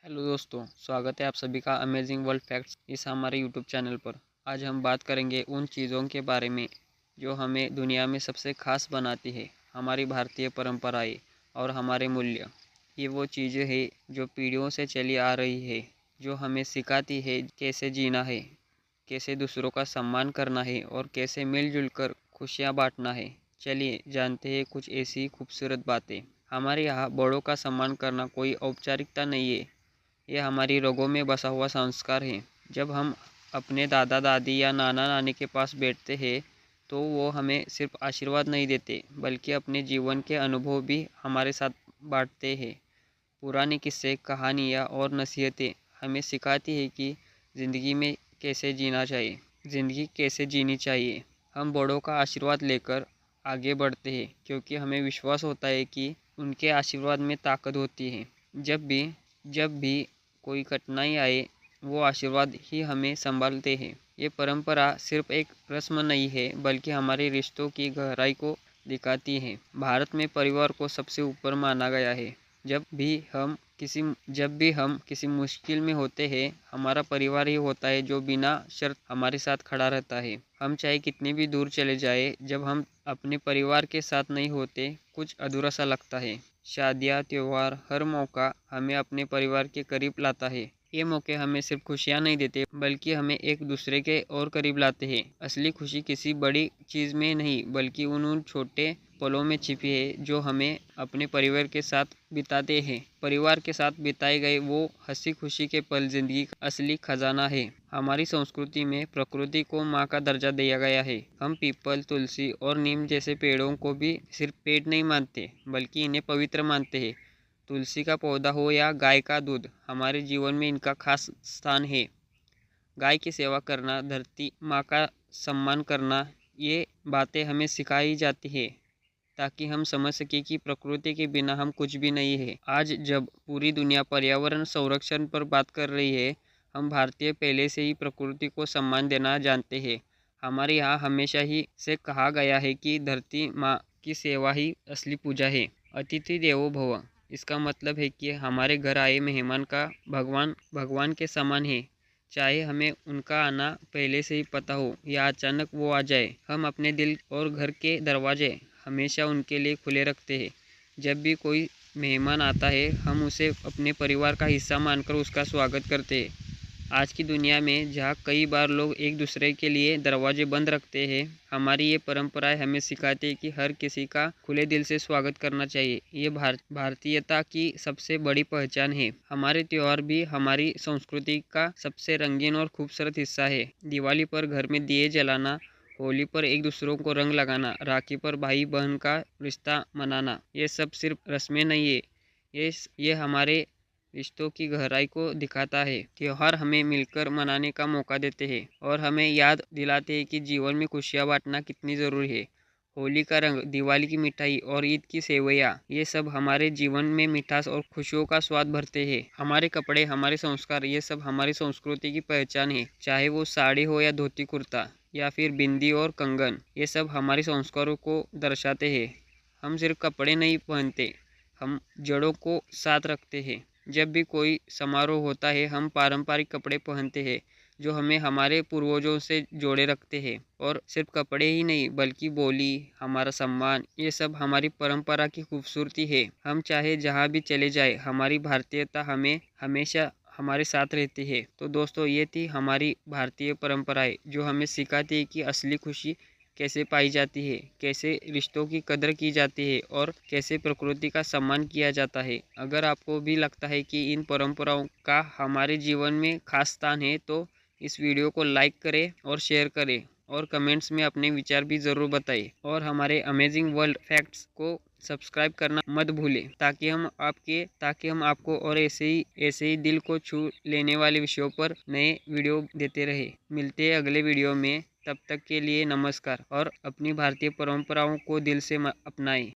Hello दोस्तों, स्वागत है आप सभी का अमेजिंग वर्ल्ड फैक्ट्स इस हमारे यूट्यूब चैनल पर। आज हम बात करेंगे उन चीज़ों के बारे में जो हमें दुनिया में सबसे खास बनाती है, हमारी भारतीय परंपराएं और हमारे मूल्य। ये वो चीज़ें हैं जो पीढ़ियों से चली आ रही है, जो हमें सिखाती है कैसे जीना है, कैसे दूसरों का सम्मान करना है और कैसे मिलजुल कर खुशियाँ बांटना है। चलिए जानते हैं कुछ ऐसी खूबसूरत बातें। हमारे यहाँ बड़ों का सम्मान करना कोई औपचारिकता नहीं है, ये हमारी रगों में बसा हुआ संस्कार है। जब हम अपने दादा दादी या नाना नानी के पास बैठते हैं तो वो हमें सिर्फ आशीर्वाद नहीं देते, बल्कि अपने जीवन के अनुभव भी हमारे साथ बांटते हैं। पुराने किस्से, कहानियाँ और नसीहतें हमें सिखाती है कि ज़िंदगी में कैसे जीना चाहिए, ज़िंदगी कैसे जीनी चाहिए। हम बड़ों का आशीर्वाद लेकर आगे बढ़ते हैं क्योंकि हमें विश्वास होता है कि उनके आशीर्वाद में ताकत होती है। जब भी कोई कठिनाई आए, वो आशीर्वाद ही हमें संभालते हैं। ये परंपरा सिर्फ एक रस्म नहीं है, बल्कि हमारे रिश्तों की गहराई को दिखाती है। भारत में परिवार को सबसे ऊपर माना गया है। जब भी हम किसी मुश्किल में होते हैं, हमारा परिवार ही होता है जो बिना शर्त हमारे साथ खड़ा रहता है। हम चाहे कितनी भी दूर चले जाए, जब हम अपने परिवार के साथ नहीं होते, कुछ अधूरा सा लगता है। शादियाँ, त्योहार, हर मौका हमें अपने परिवार के करीब लाता है। ये मौके हमें सिर्फ खुशियाँ नहीं देते, बल्कि हमें एक दूसरे के और करीब लाते हैं। असली खुशी किसी बड़ी चीज़ में नहीं, बल्कि उन छोटे पलों में छिपी है जो हमें अपने परिवार के साथ बिताते हैं। परिवार के साथ बिताए गए वो हंसी खुशी के पल जिंदगी का असली खजाना है। हमारी संस्कृति में प्रकृति को माँ का दर्जा दिया गया है। हम पीपल, तुलसी और नीम जैसे पेड़ों को भी सिर्फ पेड़ नहीं मानते, बल्कि इन्हें पवित्र मानते हैं। तुलसी का पौधा हो या गाय का दूध, हमारे जीवन में इनका खास स्थान है। गाय की सेवा करना, धरती माँ का सम्मान करना, ये बातें हमें सिखाई जाती है ताकि हम समझ सकें कि प्रकृति के बिना हम कुछ भी नहीं है। आज जब पूरी दुनिया पर्यावरण संरक्षण पर बात कर रही है, हम भारतीय पहले से ही प्रकृति को सम्मान देना जानते हैं। हमारे यहाँ हमेशा ही से कहा गया है कि धरती माँ की सेवा ही असली पूजा है। अतिथि देवो भव, इसका मतलब है कि हमारे घर आए मेहमान का भगवान भगवान के समान है। चाहे हमें उनका आना पहले से ही पता हो या अचानक वो आ जाए, हम अपने दिल और घर के दरवाजे हमेशा उनके लिए खुले रखते हैं। जब भी कोई मेहमान आता है, हम उसे अपने परिवार का हिस्सा मानकर उसका स्वागत करते हैं। आज की दुनिया में जहाँ कई बार लोग एक दूसरे के लिए दरवाजे बंद रखते हैं, हमारी ये परंपराएं हमें सिखाती है कि हर किसी का खुले दिल से स्वागत करना चाहिए। ये भारतीयता की सबसे बड़ी पहचान है। हमारे त्यौहार भी हमारी संस्कृति का सबसे रंगीन और खूबसूरत हिस्सा है। दिवाली पर घर में दिए जलाना, होली पर एक दूसरों को रंग लगाना, राखी पर भाई बहन का रिश्ता मनाना, ये सब सिर्फ रस्में नहीं है, ये हमारे रिश्तों की गहराई को दिखाता है। त्योहार हमें मिलकर मनाने का मौका देते हैं और हमें याद दिलाते हैं कि जीवन में खुशियाँ बांटना कितनी ज़रूरी है। होली का रंग, दिवाली की मिठाई और ईद की सेवैयाँ, ये सब हमारे जीवन में मिठास और खुशियों का स्वाद भरते हैं। हमारे कपड़े, हमारे संस्कार, ये सब हमारी संस्कृति की पहचान है। चाहे वो साड़ी हो या धोती कुर्ता या फिर बिंदी और कंगन, ये सब हमारे संस्कारों को दर्शाते हैं। हम सिर्फ कपड़े नहीं पहनते, हम जड़ों को साथ रखते हैं। जब भी कोई समारोह होता है, हम पारंपरिक कपड़े पहनते हैं जो हमें हमारे पूर्वजों से जोड़े रखते हैं। और सिर्फ कपड़े ही नहीं, बल्कि बोली, हमारा सम्मान, ये सब हमारी परंपरा की खूबसूरती है। हम चाहे जहाँ भी चले जाए, हमारी भारतीयता हमें हमेशा हमारे साथ रहती है। तो दोस्तों, ये थी हमारी भारतीय परंपराएं जो हमें सिखाती है कि असली खुशी कैसे पाई जाती है, कैसे रिश्तों की कदर की जाती है और कैसे प्रकृति का सम्मान किया जाता है। अगर आपको भी लगता है कि इन परंपराओं का हमारे जीवन में खास स्थान है, तो इस वीडियो को लाइक करें और शेयर करें और कमेंट्स में अपने विचार भी ज़रूर बताएं। और हमारे अमेजिंग वर्ल्ड फैक्ट्स को सब्सक्राइब करना मत भूलें ताकि हम आपको और ऐसे ही दिल को छू लेने वाले विषयों पर नए वीडियो देते रहे। मिलते हैं अगले वीडियो में, तब तक के लिए नमस्कार और अपनी भारतीय परंपराओं को दिल से अपनाएं।